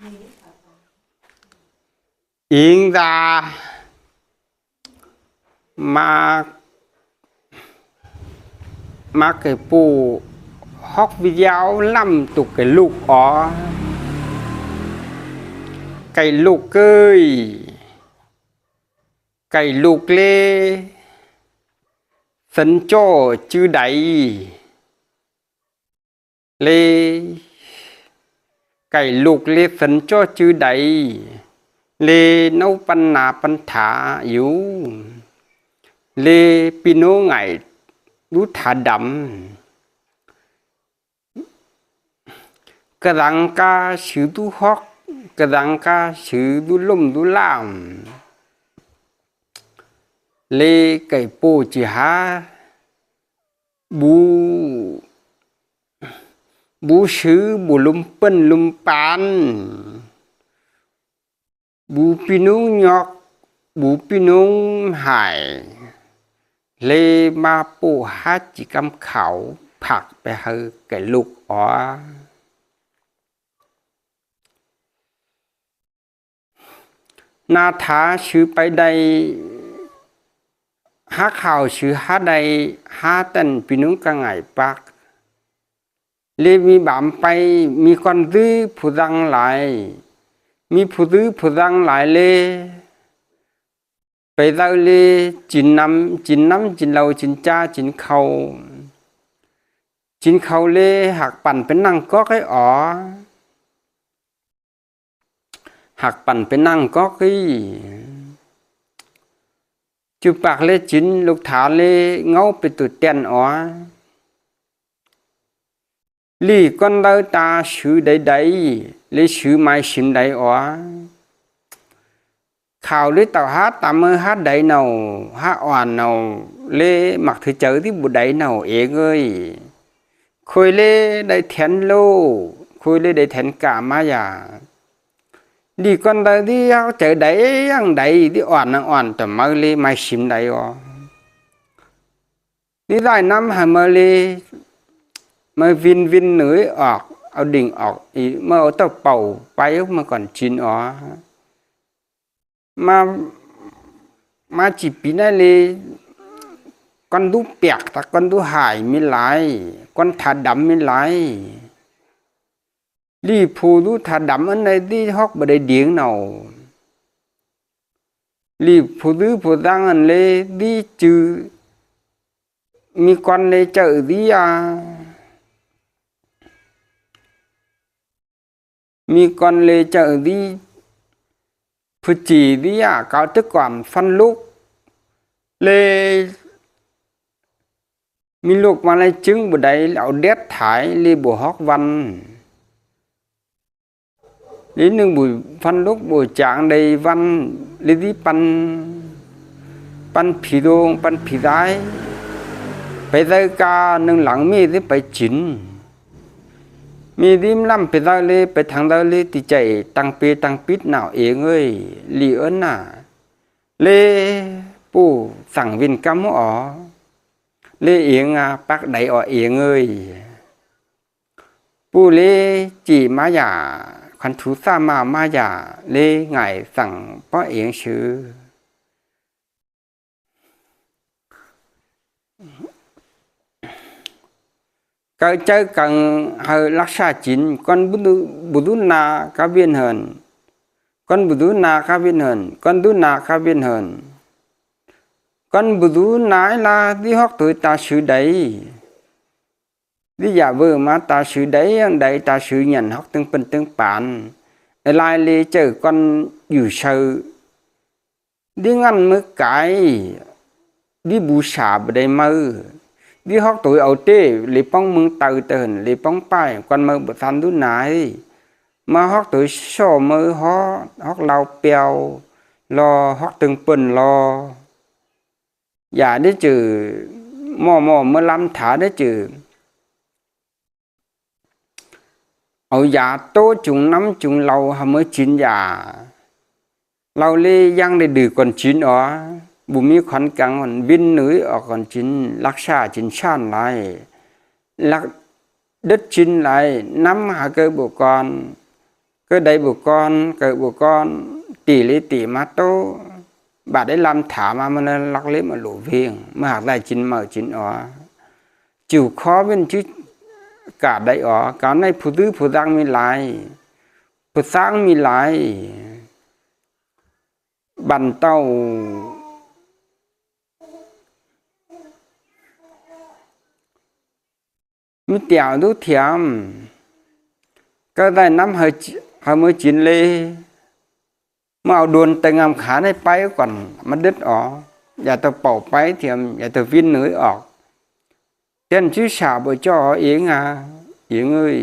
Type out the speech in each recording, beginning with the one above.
อิงดามาเกปูฮอกวิยาวล่ำตุกไก่ลูกอ๋อไก่ลูกเกยไก่ลูกเล่สันโจ้ชื่อใดเลไก่ลูกเล่สันโจ้ชื่อใดเลเนาปัญนาปัญถาอยู่เลปิโนไงรู้ถาดำกระดังกาชื่อดูฮอกกระดังกาชื่อดูล่มดูล่ามเลไก่ปูจิหาบูชื่อบูลุมเปิ้นลุมปานบูปินุงยอกบูปินุงหายเลมาปูหาจิกำเขาผักไปให้ไก่ลูกอ๋อนาถาชื่อไปใดหาข่าวชื่อหาใดหาตันปินุงกังไงปักเลมีบามไปมีคนดื้อผู้ดังหลายมีผู้ดื้อผู้ดังหลายเลไปเล่าเลจินน้ำจินเหล้าจินจ้าจินเขาเลหักปั่นเป็นนั่งก็ให้อ๋อหักปั่นเป็นนั่งก็ให้จุปากเลจินลูกถาเลเงาไปตุดเตียนอ๋อลี่ก้อนเล่าตาชื่อใดๆเลยชื่อไม้ชิมใดอ๋อข่าวเลยต่อหาตามมือหาใดเนาหาอ่อนเนาเลยมักถือเจอที่บุใดเนาเองเอ้ยคุยเลยได้แทนโลคุยเลยได้แทนกามายาลี่ก้อนเล่าที่เอาเจอใดยังใดที่อ่อนแต่มาเลยไม้ชิมใดอ๋อนี่ได้น้ำหามาเลยมาวินเหนื่อยออกเอาดิ่งออกอีเมื่อเอาเต้าเป่าไปมาก่อนชินอ๋อมาจีปีนั่นเลยก้อนดูเปียกแต่ก้อนดูหายไม่ไหลก้อนถาดำไม่ไหลรีผูดูถาดำอันไหนที่ฮอกบ่ได้เดียงเนารีผูดูผูดังอันเลยดีจือมีก้อนเลยเจอดีมีก้อนเลยเจอดีผู้จีดีเก่าตึกก่อนฟันลูกเลยมีลูกมาเลยจึงบ่ได้เอาเด็ดถ่ายเลยบ่ฮอกวันเลยนึงบ่ฟันลูกบ่จางได้วันเลยที่ปันผีดงปันผีร้ายไปได้กานึงหลังมีที่ไปจินมีดิมล่ำไปได้เลยไปทางได้เลยติใจตั้งเปตั้งปิดหนาวเองเอ้ยลีเอิ้นน่ะเลปู่สั่งวินกำอ๋อเลเองปักใดอ๋อเองเอ้ยปู่เลจีมายาคันทุสามายาเลไงสั่งป้อเองชื่อcái chơi cần hơi lắc xa chín con bù đu na cá viên hơn con bù đu na cá viên hơn con đu na cá viên hơn con bù đu nái là đi học tuổi ta sử đấy đi giả vờ mà ta sử đấy ta sử nhận học từng phần từng bản lại lê chờ conอยู่sơ đi ngăn mới cái đi bù xả bờ đây mơ đi học tuổi ở tê lấy bóng mừng từ tờn lấy bóng bài còn mơ bữa thanh đứa này mà học tuổi sổ mơ học lau bèo lo học từng phần lo giả đấy chứ mò mơ lắm thả đấy chứ ở giả tố chúng nắm chúng lâu hả mới chín giả lâu lê giang để đử còn chín đóบุมีขอนกังมันวินหนุ่ยออกก่อนจินลักษาจินชานไหลลักดึดจินไหลน้ำหาเกยบุกร ก็ได้บุกรเกิดบุกรตีลิตีมาโตบาดได้ลำถามามันลักเล็บมาหลูเพียงมาหากได้จินเมาจินอ๋อจิ๋วคอเป็นชื่อกาดได้อ๋อการในผู้ดื้อผู้ดังมีหลายผู้สร้างมีหลายบันเต้ามีเตี่ยวดูเทียมก็ได้น้ำให้มือจินเลยมาเอาโดนแต่งามขาในไปก่อนมันดึดออกอย่าตัวเป่าไปเทียมอย่าตัววินเหนือออกเต้นชื่อชาบ่จ่อเองอ่ะเองเอ้ย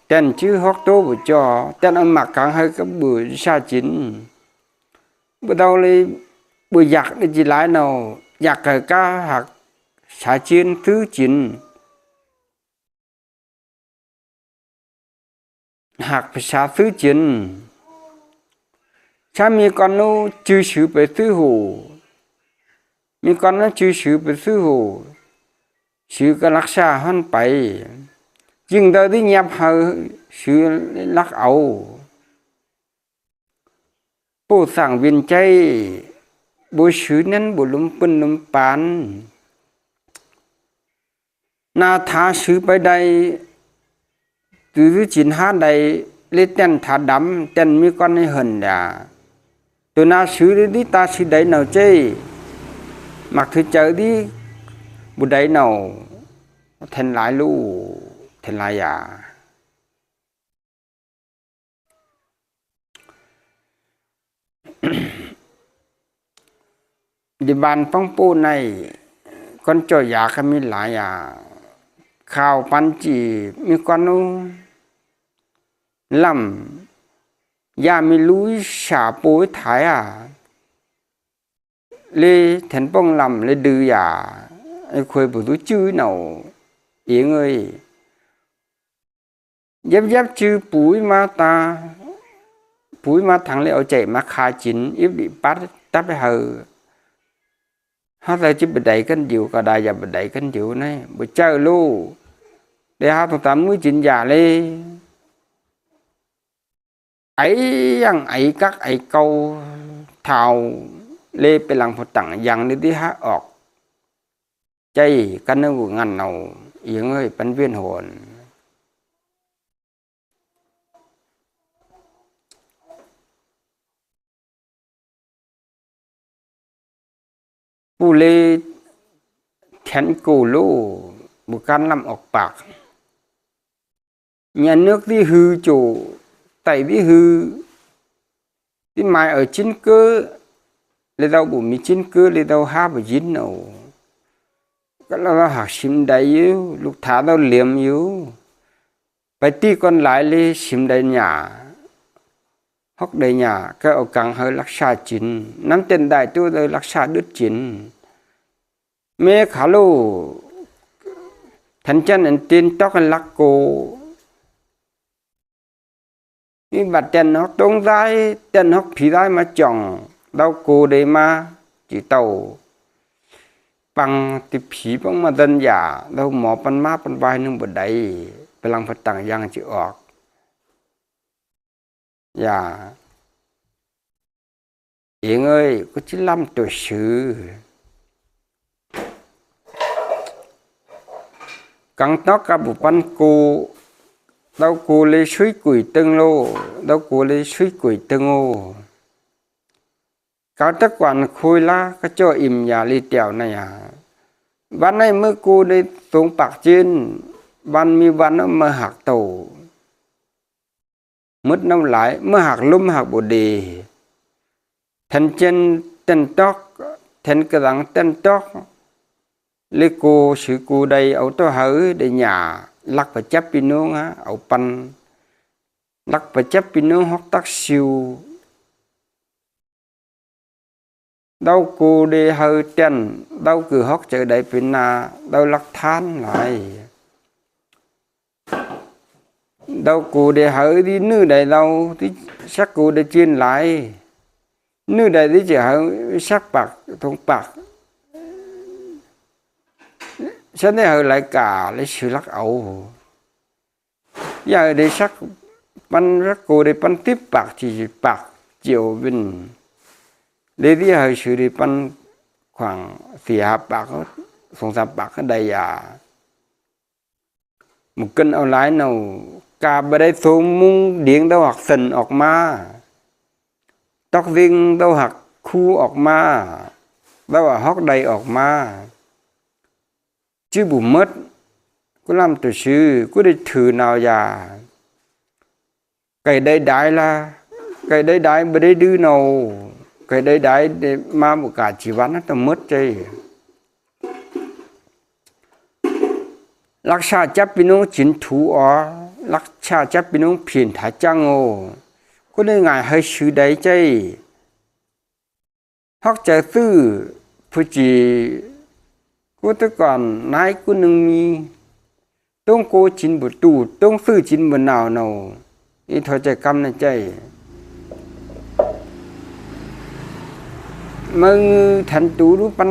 เต้นชื่อฮอกโตบ่จ่อเต้นเอาหมักกลางให้กับบ่ชาจินบ่เดาเลยบ่อยากได้จิหลายเนาอยากให้กะหักชาจินคือจินหักประชาซื้อจินถ้ามีก่อนนู้จื้อชื่อไปซื้อหูมีก่อนนั้นจื้อชื่อไปซื้อหูชื่อก็รักษาหันไปยิ่งเดินที่เงียบเฮาชื่อรักเอาผู้สั่งวินใจบ่ชื่อนั้นบ่ลุมปึ้นลุมปานนาทาชื่อไปใดตือจินหาใดเลเต้นถาดำเต้นมีก้อนให้เหินด่าตัวนาชื่อดิตาชื่อใดเนาเจ้มักถือเจอดิบุใดเนาแทนหลายลูกแทนหลายยาดิบานป้องปูในก้อนจ่อยาก็มีหลายยาข้าวปันจีมีก้อนนู้ลำยามีลุยฉาปูถ่ายเลยแทนป้องลำเลยดื้อยาไอ้คุยบุตรชื่อเนาเองเอ้ยยับชื่อปุ๋ยมาตาปุ๋ยมาถังเลยเอาใจมาคาจินอิบดิปัดตับไปเหอถ้าเราจะไปได้กันอยู่ก็ได้อย่าไปได้กันอยู่นี่ไปเจอลูกđể hao tụi tắm mới chín giả lê ấy yang ấy các ấy câu thảo lêไปหลังพอตั้งยังนี่ที่หาออกใจกันนึกว่างันเอาเอียงเอ้ยเป็นเวียนโหนผู้เล่แขนกูลู่บุการลำออกปากnhà nước đi hư chủ tại đi hư đi mai ở chính cơ lấy đâu bụng mi chính cơ lấy đâu ha bởi dính nào cái là học sim đầy yếu lúc thả đâu liềm yếu phải tí con lại lấy sim đầy nhà hóc đầy nhà cái ở càng hơi lắc xa chín nắm tên đại tôi đây lắc xa đứt chín mẹ khá lô thành chân anh tin tóc anh lắc côนี่บัดเจนฮอกตรงได้เจนฮอกผีได้มาจ่องเราโกได้มาจีเต่าปังติผีปังมาดันยาเราหมอปันมาปันวายนึงบ่ได้พลังพตังยังสิออกอย่าเองเอ้ยก็สิล้ำตัวชื่อกังตอกกับบุปันกูđâu cô lấy suy quỷ tương lô đâu cô lấy suy quỷ tương ô cáo tất quản khôi la cái cho im nhà li tèo này ban nay mới cô đi xuống bạc trên ban mi ban nó mà hạc tổ mất năm lại mới hạc lum hạc bồ đề thành chân tên tóc thành cái răng tên tóc lấy cô sự cô đây ở tôi hở để nhàลักประจับพี่น้องเอาปันลักประจับพี่น้องฮอกตักซิวดาวกูเดเฮอเต้นดาวคือฮอกเจอได้เป็นนาดาวลักทานหลายดาวกูเดเฮอที่นื้อใดดาวที่ชักกูเดจีนหลายนื้อใดที่จะเฮอชักปากทงปากฉันได้เฮอหลายกาเลยชื่อลักเอา อย่าได้สักปันรักโกได้ปันติปากที่ปากเจียววินเลยที่ให้ชื่อได้ปันขวางเสียปากสงสารปากได้ยามุกันเอาหลายเนากาบ่ได้สูมุงเดียงดาวหักสันออกมาตอกวิงดาวหักคู่ออกมาดาวฮอกใดออกมาชื่อบุมดกูลำตัวชื่อกูได้ถือนาวยาไก่ได้ล่ะไก่ได้บ่ได้ดื้อเนาไก่ได้มาบุกาชีวันนั้นต้องมดใจรักษาจับพี่น้องจินถูอ๋อรักษาจับพี่น้องเพียนถาจังโอกูได้ง่ายให้ชื่อใดใจฮอกใจซื่อผู้จีกูแต่ก่อนนายกูนึงมีต้องโกจินบ่ตูต้องซื้อจินบ่นาวเนาอีเธอใจกำในใจมึงทันตูรู้ปัน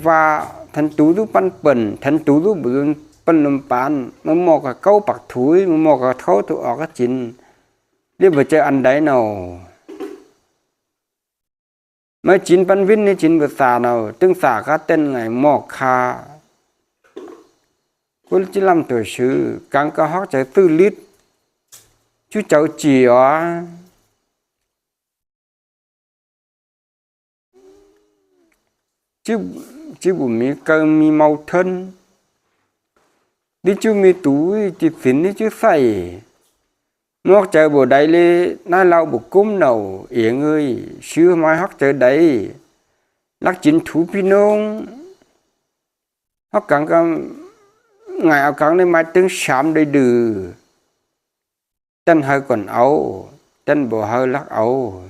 ว่าทันตูรู้ปันเปิ่นทันตูรู้บ่ปันลมปานมึงหมอกกับเก้าปักถุยมึงหมอกกับเขาตัวออกก็จินเรียกบ่เจออันใดเนามาจินปันวินนี่จินบ่สาเนาตึงสาก็เต้นไงหมอกคากูจิลำตัวชื่อกังก็ฮอกใจตื้อลิดchú cháu chỉ ó chứ bù mi cơ mi màu thân đi chú mi túi chỉ xỉn đi chú say ngót trời bù đầy lê nai lau bù cúm đầu yển ơi xưa mai hóc trời đầy lắc chín thú pi nông hóc cẳng ngày áo cẳng lên mai tiếng sám đầy đừ tên hơi còn ấu tên bộ hơi lắc ấu